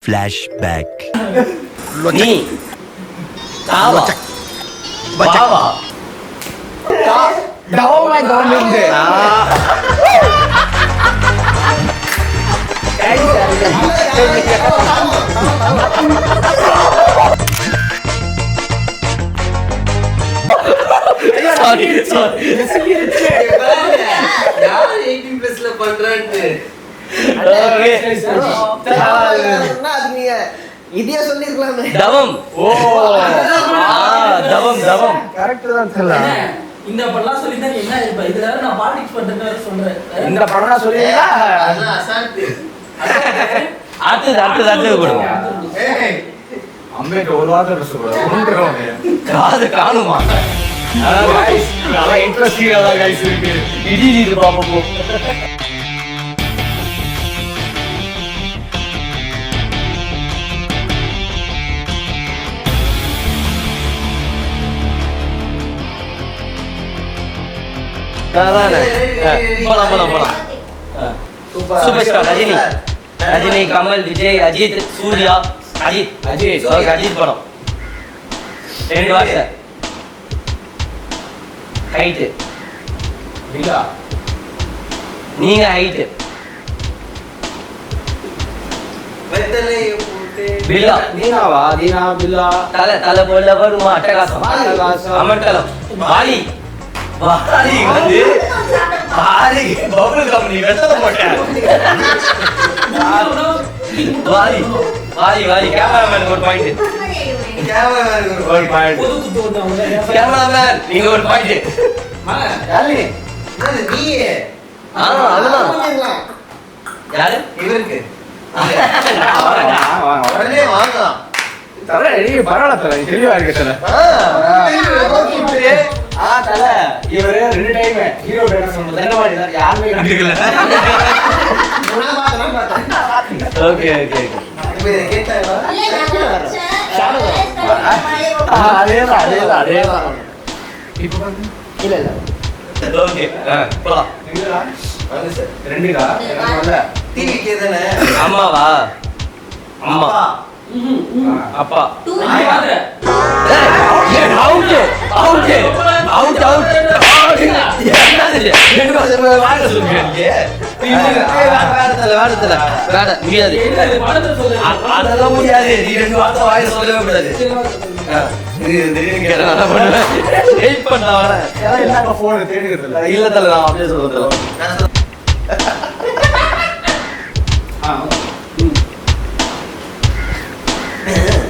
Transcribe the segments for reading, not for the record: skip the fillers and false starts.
Flashback. நீ தாவா பாவா டவமா government sorry யார் 18 பிளஸ்ல பண்றான்னு இதையே சொல்லிருக்கலாமே. தவம் தவம் தவம் கரெக்ட் தான் சொல்லலாம். இந்த படம் சொல்லி தான் என்ன இருப்ப இதுல நான் பாலிடிக்ஸ் பண்றேன்னு சொல்றேன். இந்த படம் சொல்லியா அதான் அசால்ட் அடுத்தது கொடுங்க. அம்பேட் ஒரு வாரம் சொல்றேன். காது காணுமா நல்லா இன்ட்ரெஸ்டிங்கா தான் गाइस இருக்கு. இடி இது பாப்போம். போலாம் சூப்பர் ஸ்டார் ரஜினி கமல் விஜய் அஜித் சூர்யா அஜித் படம் 2 வார்த்தை ஹைட் நீங்க ஹைட் வெத்தலை போட்டு பில்லா நீனாவா தீனா பில்லா தலை போல வருமா அட்டகாசம் அமர்கலம் வாலி வந்து வாலி பபுள் கம்பெனி வெத்தல போட்டேன் வாலி கேமராமேன் ஒரு பாயிண்ட் ஒரு பாயிண்ட் பொது குத்து வந்தவங்க கேமராமேன் நீங்க ஒரு பாயிண்ட் யாரு நீ அதுதான் யாரு இவருக்கு வாங்க உடனே வாங்கலாம் தல நீங்க பரவாயில்ல தல தெளிவா இருக்கு தல தல இவரே 2 டைம் ஹீரோ பேர சொன்னது என்ன மாதிரி தான் யாருமே கண்டுக்கல. நான் பார்த்தேன் ஓகே இப்போ இதை கேட்டாங்களா அதேதான் இப்போ இல்ல ஓகே போலாம் வாங்க சார் ரெண்டுடா இல்ல டிவிக்கே தானே அம்மாவா அம்மா அப்பா அதெல்லாம் முடியாது நீ 2 வார்த்தை வாயில சொல்லவே கூடாது போன் தேடிக்கிறது இல்ல தல நான் அப்படியே சொல்றேன்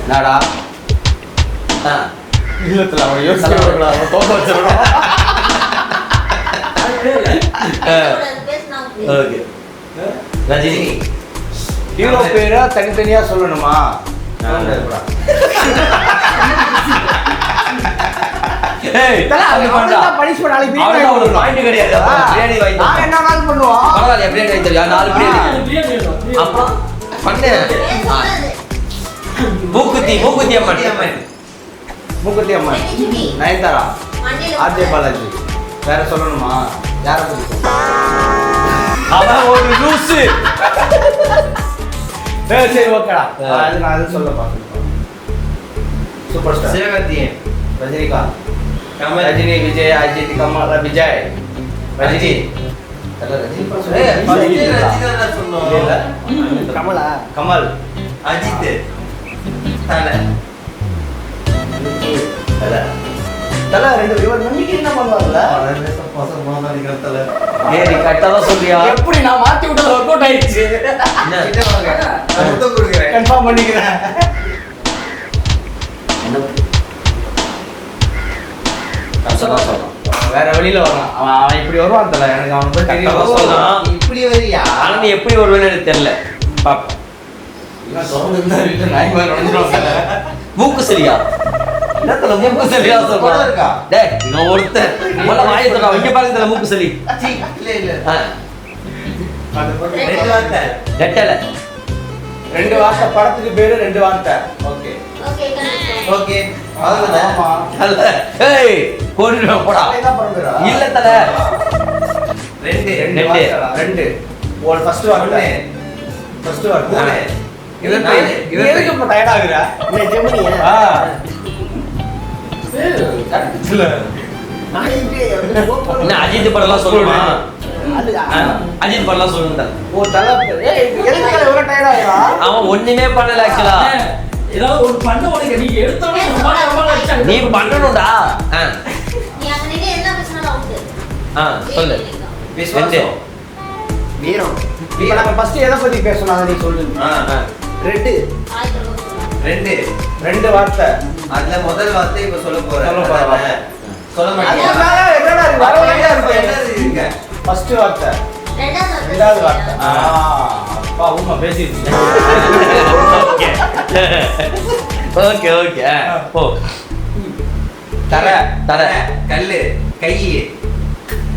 நாடா இல்லத்துல அவன் யோசிக்க தோக்க வச்சிருக்கோம். ஓகே ரஜினி ஹீரோ பேரை தனித்தனியா சொல்லணுமா? ஏய் அப்படி பண்றா பனிஷ்மென்ட் நாளைக்கு அவனுக்கு ஒரு பாயிண்ட் கிடையாது பிரியாணி வாங்கி நாங்க என்ன வேணாலும் பண்ணுவோம். பரவாயில்ல பிரியாணி வாங்கி தரியா 4 பிரியாணி அப்பா பண்ணு மூக்குத்தி அம்மன் மூக்குத்தி அம்மன் நயன்தாரா ஆர்ஜே பாலாஜி வேற சொல்லணுமா? யார அவன் ஒரு லூசு சரி ஓகேடா. அது நான் அது சொல்ல பாத்துறேன். சூப்பர் ஸ்டார் சிவகார்த்திகேயன் ரஜினிகாந்த் கமல் ரஜினி விஜய் அஜித் கமல் விஜய் ரஜினி ரஜினிகாந்த் சொன்னோம் கமலா கமல் அஜித் தல தல ரெண்டு இவர் நம்பிக்கை என்ன பண்ணுவாங்கல? ஏய் நீ கரெக்ட்டா சொல்றியா எப்படி நான் மாத்தி விட்டது ஒர்க் அவுட் ஆயிடுச்சு. கிட்ட வாங்க நான் முத்தம் கொடுக்கிறேன் கன்ஃபார்ம் பண்ணிக்கிறேன். வேற வெளியில வரான். அவன் இப்படி வருவான் தல. எனக்கு அவன் போய் கரெக்டா தெரியும். சொல்லலாம். இப்படி வரியா ஆனா நீ எப்படி வருவேன்னு எனக்கு தெரியல பாப்பா இவன் தொடர்ந்து இருந்தா வீட்டுல நாய் மாதிரி நுழைஞ்சிருவான் தல. மூக்கு சரியா என்னத்துல மூக்கு சரியா கூட சொல்றா இருக்கா? டேய் நான் ஒருத்தன் முதல்ல வாயை சொல்றா இங்க பாருங்க மூக்கு சரி சீ, இல்ல அது போட்டு ரெண்டு வார்த்தை ரெட்டல 2 வார்த்தை படத்துக்கு பேரு 2 வார்த்தை. ஓகே ஓகே அவ்வளவுதான் ஆமா. அல்ல ஏய் போடுடா போடா என்ன பண்றா? இல்ல தல ரெண்டு ரெண்டு வார்த்தைடா. ரெண்டு ஒரு ஃபர்ஸ்ட் வார்த்தை. ஃபர்ஸ்ட் வார்த்தை. எதுக்கு இப்ப tired ஆகுற? இல்ல ஜெமினியா ஆ. இல்ல. என்ன அஜித் படம்லாம் சொல்லுமா அஜித் படம்லாம் சொல்லுங்க ஓ, தலை. ஏய், எதுக்கு இவ்வளவு tired ஆகுறா? அவன் ஒண்ணுமே பண்ணல ஆக்சுவலா ஏதாவது ஒரு பண்ண உனக்கு நீ எடுத்தோடனே நீ பண்ணணும்டா நீ அங்க நின்னு என்ன பேசினாலும் அவுட். சொல்லு விஸ்வாசம் வீரம் இப்ப நம்ம first எதை பத்தி பேசணும் அதை நீ சொல்லு. ரெண்டு ஆயிரத்தி ரெண்டு வார்த்தை. அதுல முதல் வார்த்தை இப்ப சொல்ல போறேன் சொல்ல போறேன். அதானே? சொல்ல அது மாட்டேன் என்னடா இது? வர வழியா இருக்கு. First வார்த்தை. ரெண்டாவது வார்த்தை. அப்பா உண்மை பேசிடுச்சு. ஓகே ஓகே போ தர. தர கல்லு கை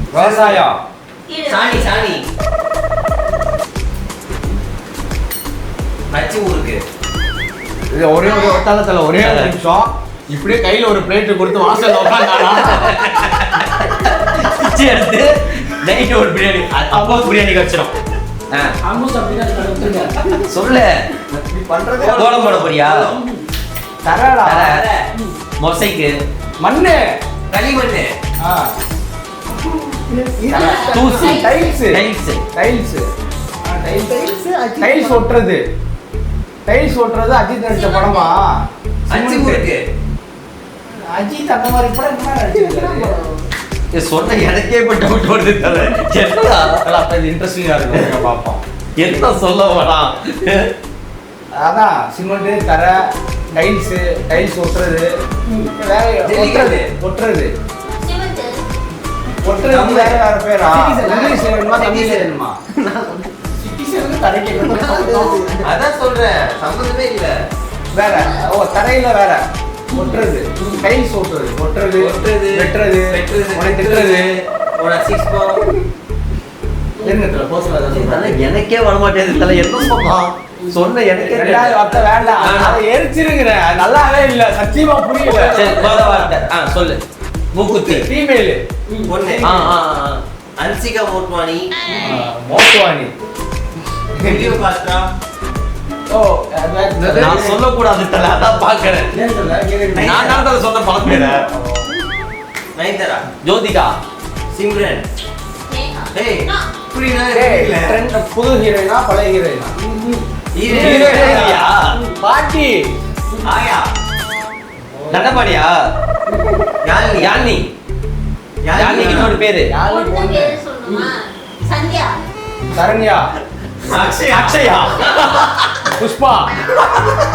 விவசாயம். சாணி அச்சு ஊருக்கு இது ஒரே ஒரு ஒத்தாளத்துல ஒரே ஒரு நிமிஷம் இப்படியே கையில ஒரு பிளேட் கொடுத்து வாசல்ல உட்கார்ந்தானா பிச்சை எடுத்து நைட் ஒரு பிரியாணி அப்பா பிரியாணி வச்சிரும் ஆல்மோஸ்ட் அப்படிதான் சொல்லு நீ பண்றதே கோலம் போட போறியா தரடா. தர மொசைக்கு மண்ணு. களிமண்ணு ஆ. தூசு டைல்ஸ். Tiles tiles. டைல்ஸ் ஒட்டுறது. டைல்ஸ் ஒட்டுறது அஜித் நடிச்ச படமா? அச்சு ஊருக்கு அஜித் அந்த மாதிரி படம் என்ன நடிச்சிருக்காரு? இது சொன்ன எனக்கே இப்ப டவுட் வருது தல என்னடா அப்ப இது இன்ட்ரெஸ்டிங்கா இருக்கும் பாப்போம். என்ன சொல்ல வரான் அதான் சிமெண்ட் தர டைல்ஸ் டைல்ஸ் ஒட்டுறது வேற ஒட்டுறது ஒட்டுறது ஒட்டுறது வேற வேற பேரா? இங்கிலீஷ் வேணுமா தமிழ் வேணுமா? சிட்டிசன் தரைக்கு அதான் சொல்றேன் சம்பந்தமே இல்ல வேற. ஓ, தரையில வேற ஒட்டுறது டைல்ஸ் ஒட்டுறது ஒட்டுறது வெட்டுறது உனக்கு திட்டுறது ஒரு சிக்ஸ் என்னத்துல போஸ்ல எனக்கே வர மாட்டேங்குது தல என்ன சொன்னான் சொன்ன எனக்கே ரெண்டாவது வார்த்தை வேண்டாம். அதை எரிச்சிருக்கிறேன். நல்லாவே இல்ல சத்தியமா புரியல. சரி போத வார்த்தை சொல்லு மூக்குத்தி ஃபீமேல். ஒண்ணு ஆ அன்சிகா மோட்வானி மோட்வானி. வீடியோ பாஸ்டா ஓ, நான் சொல்லக்கூடாது தல அதான் பாக்குறேன் நான் தான் தல சொன்ன பழக்கம் நயன்தாரா ஜோதிகா சிம்ரன் ஏய் புரியல ட்ரெண்ட் புது ஹீரோயினா பழைய ஹீரோயினா? ஹீரோயினா? பாட்டி. ஆயா நடமாடியா யாழினி யாழ்னி யாழ்னிக்கு இன்னொரு பேரு சந்தியா சரண்யா. அக்ஷயா அக்ஷயா புஷ்பா.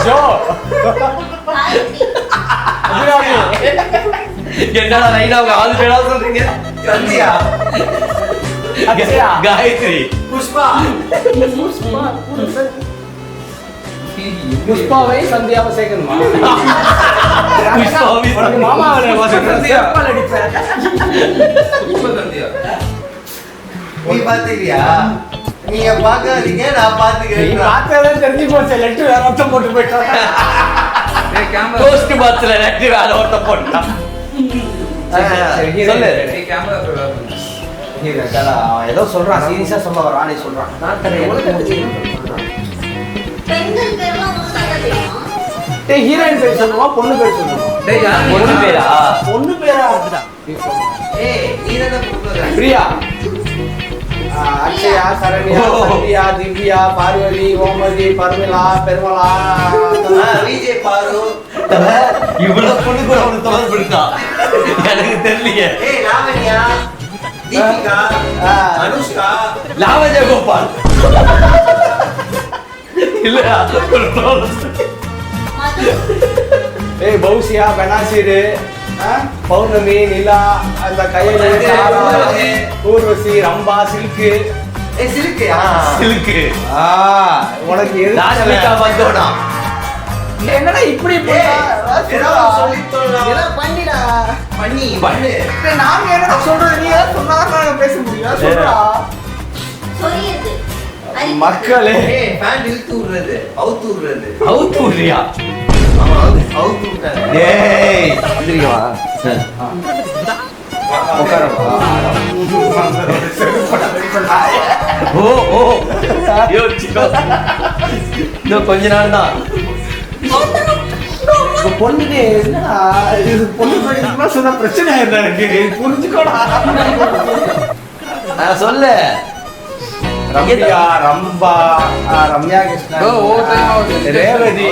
ஜோ. அபிராமி. என்னடா லைனா அவங்க ஆளு பேரா சொல்றீங்க சந்தியா அக்ஷயா. காயத்ரி புஷ்பா புஷ்பாவை சந்தியாவை சேர்க்கணுமா? புஷ்பாவை உனக்கு மாமா சந்தியா. சந்தியா நீ பாத்துக்கிறியா நீங்க பாக்காதீங்க நான் நீ பாத்துக்கிறேன் பார்த்ததான் தெரிஞ்சு போச்சு. லெட்டர் வேற ஒருத்தன் போட்டு போயிட்டான். போஸ்ட் பாக்ஸ்ல நெட் வேற ஒருத்த போட்டான் சொல்லு அவன் ஏதோ சொல்றான் சீரியஸா சொல்ல வரான். நீ சொல்றான் பெண்கள் பேர்லாம் உங்களுக்கு நல்லா தெரியும். ஹீரோயின் பேர் சொல்லுமா பொண்ணு பேர் சொல்லுமா? பொண்ணு பேரா பொண்ணு பேரா? ஏய் நீ தான கூப்பிடுற பிரியா. அக்ஷயா, சரண்யா, சந்தியா, திவ்யா, பார்வதி, ஓமதி, பர்மிளா, பெருமலா. விஜய் பாரு இவ்வளவு பொண்ணு கூட அவனுக்கு தொடர்பு இருக்கா எனக்கு தெரியலையே ஏய் லாவண்யா தீபிகா அனுஷ்கா லாவண்யா கோபால் இல்லையா ஒரு problem. மது ஏய் பௌசியா, பெனாசிரு, பௌர்ணமி, நிலா, அந்த கையலு, தாரா, ஊர்வசி, ரம்பா, சில்கு. ஏய் சிலுக்கு சிலுக்கு உனக்கு எது ராஷ்மிகா வந்தோடா என்னடா இப்படி பண்ணிடா பண்ணி பண்ணு நாங்க என்ன சொல்றது? நீ ஏதாவது சொன்னாதான் நாங்க பேச முடியும். சொல்றா சொரியது மக்களே. ஏய் ஃபேன் இழுத்து விடுறது அவுத்து விடுறது அவுத்து விடுறியா ஆமா அவுத்து விட்டாரு டேய் வந்துருக்கவா ஓ ஓ யோசிச்சுக்கோ இன்னும் கொஞ்ச நாள் தான். பொண்ணுக்கு என்னடா இது பொண்ணு படிக்கணும்னா சொன்ன பிரச்சனை ஆயிடுறா எனக்கு புரிஞ்சுக்கோடா. சொல்லு. ரம்யா, ரம்பா, ரம்யா கிருஷ்ணன், ரேவதி.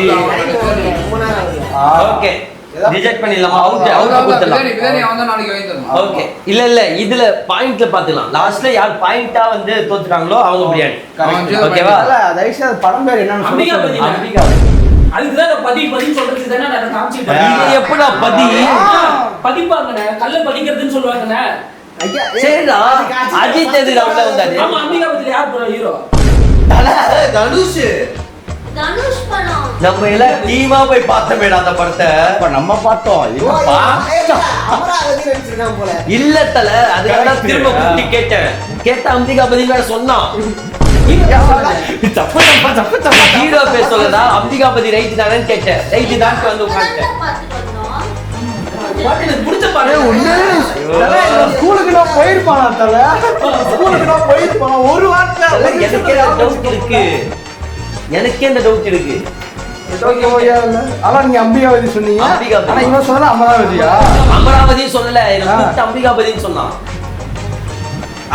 ஓகே ரிஜெக்ட் பண்ணிடலாமா? அவுட் கொடுத்துடலாம். ஓகே இல்ல இதுல பாயிண்ட்ல பாத்துக்கலாம். லாஸ்ட்ல யார் பாயிண்டா வந்து தோத்துறாங்களோ அவங்க பிரியாணி. ஓகேவா? தயவுசெய்து படம் பேர் என்னன்னு அம்பிகாபதி. அம்பிகா. அதுக்குதான் நான் பதி சொல்றது தானே நான் காமிச்சிட்டேன். இது எப்படா பதி? பதிப்பாங்கண்ணே, கல்ல பதிக்கிறதுன்னு சொல்லுவாங்கண்ணே. சரிடா அஜித் எது ரவுண்ட்ல வந்தாரு? ஆமா, அம்பிகாபதியில யார் ப்ரோ ஹீரோ? தனுஷ் தனுஷ் படம். நம்ம எல்லாம் டீமா போய் பார்த்தோமேடா அந்த படத்தை. இப்ப நம்ம பார்த்தோம். அமராவதி நடிச்சிருக்கான் போல. இல்ல தல, அதுக்காக திரும்ப கூட்டி கேட்டேன். கேட்ட அம்பிகாபதி வேற சொன்னான். ஹீரோ பேர் சொல்லடா, அம்பிகாபதி ரைட் தானேன்னு கேட்டேன். ரைட் தான் வந்து உட்கார்ந்தேன். இப்பதான் பார்த்துட்டு வந்தோம். பாட்டு எனக்கு பிடிச்ச பாட்டு. ஸ்கூலுக்கு நான் போயிருப்பானா தல? ஸ்கூலுக்கு நான் போயிருப்பானா? ஒரு வார்த்தை எனக்கே டவுட் இருக்கு. எனக்கே இந்த டவுட் இருக்கு. ஆனா நீங்க அம்பிகாவதி சொன்னீங்க. அம்பிகாபதி. ஆனா இவன் சொன்னா அமராவதியா? அமராவதி சொல்லல, எனக்கு அம்பிகாபதின்னு சொன்னான்.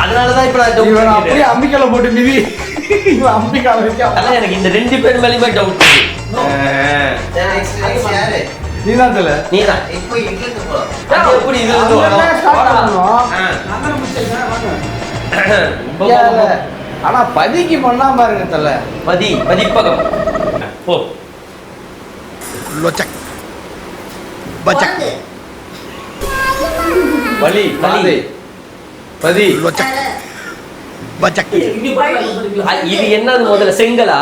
அதனாலதான் இப்ப நான் இவன் டவுட் அப்படியே அம்பிகால போட்டு மிதி. இவன் அம்பிகாவதி. அதான் எனக்கு இந்த ரெண்டு பேர் மேலயுமே டவுட் இருக்கு. நெக்ஸ்ட் யாரு? நீதான் தல. நீதான். இப்போ எங்களுக்கு போலாம். அது எப்படி இதுல இருந்து வரும்? ஆனா பதிக்கு பண்ணாம இருங்க தல. பதிப்பகம் போ. குரங்கு. வலி வலி. பதி தலை. இப்படி பாட்டு இது என்னது முதல்ல? செங்கலா?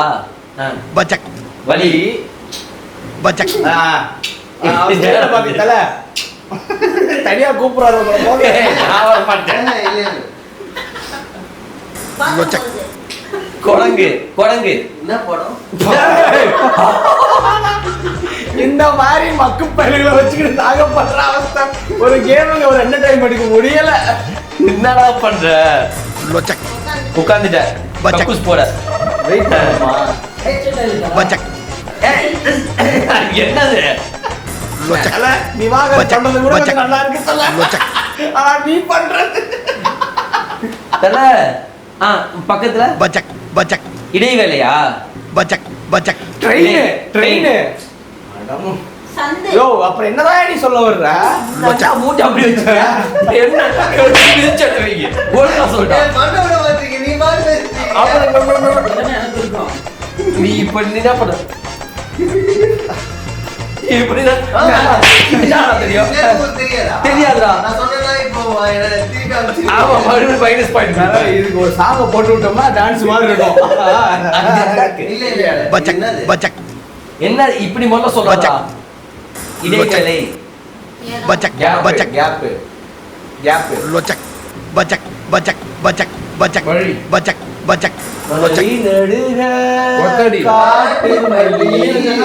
வலி. தல தனியா கூப்பிடுறாரு உங்களை போங்க. நான் வர மாட்டேன். இல்ல இல்ல. பார்க்க போகுது. குரங்கு. என்ன படம்? இந்த மாதிரி மக்கு பயிர்களை வச்சுக்கிட்டு நாங்க பண்ற அவஸ்தை. ஒரு கேமுங்க ஒரு என்டர்டைன்மெண்ட் எடுக்க முடியல. என்னடா பண்ற? உட்கார்ந்துட்ட. கக்கூஸ் போட. வெயிட் பண்ணுமா? என்னது? தல, நீ வாங்க பண்றது கூட கொஞ்சம் நல்லா இருக்கு தல. ஆனா நீ பண்றது தல பக்கத்துல இடைவேளையா? ட்ரெயின். சந்து. யோ அப்புறம் என்னதான் நீ சொல்ல வர்ற? மூட்டை அப்படி வச்சுக்க. என்ன மிதிச்சட்டு வைங்க. ஒழுங்கா சொல்லிட்டா. மண்டபம் வந்துருக்கு. நீ பாட்டு பேசுறீங்க. இதெல்லாம் எனக்கு இருக்கும். நீ இப்ப என்ன பண்ண? இப்படிதான் தெரியும். உங்களுக்கு தெரியாதா? தெரியாதுடா. நான் சொன்னேன்னா இப்போ என்ன திருப்பி அனுப்பிச்சு. ஆமா, மறுபடியும் மைனஸ் பாயிண்ட். இதுக்கு ஒரு சாங்க போட்டு விட்டோம்னா டான்ஸ் மாதிரி இருக்கும். இல்ல இல்ல. என்னது? என்ன இப்படி முதல்ல சொல்றா? இடைவேளை.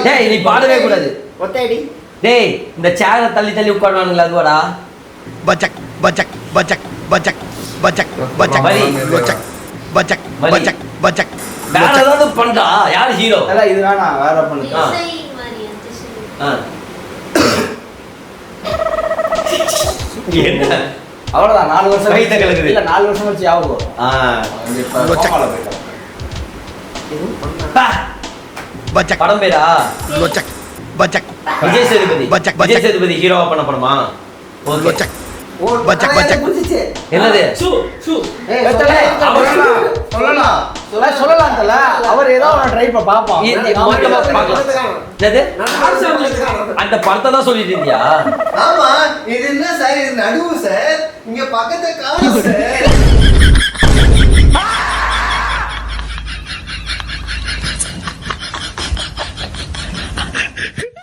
டேய் நீ பாடவே கூடாது. ஒத்தடி. டேய் இந்த சேரை தள்ளி தள்ளி உட்காருவானுங்களா அதுவாடா? வேற ஏதாவது பண்றா? யாரு ஹீரோ? இது வேணாம், வேற பண்ணுங்க. இசை மாதிரி அந்த சரி. என்ன அவ்வளவுதான். 4 வருஷம் கைத்த கலக்குது. இல்ல 4 வருஷம் வச்சு யாவும் படம் பேரா? விஜய் சேதுபதி. விஜய் சேதுபதி ஹீரோவா பண்ண படமா? என்னது? சொல்லலாம் தல. அவர் ஏதோ ட்ரை பாப்போம். மொத்தமா பார்க்கலாம். என்னது? அந்த படத்தை தான் சொல்லிட்டு இருந்தியா? ஆமா, இது என்ன சார்? இது நடுவு சார். இங்க பக்கத்துல காணோம் சார்.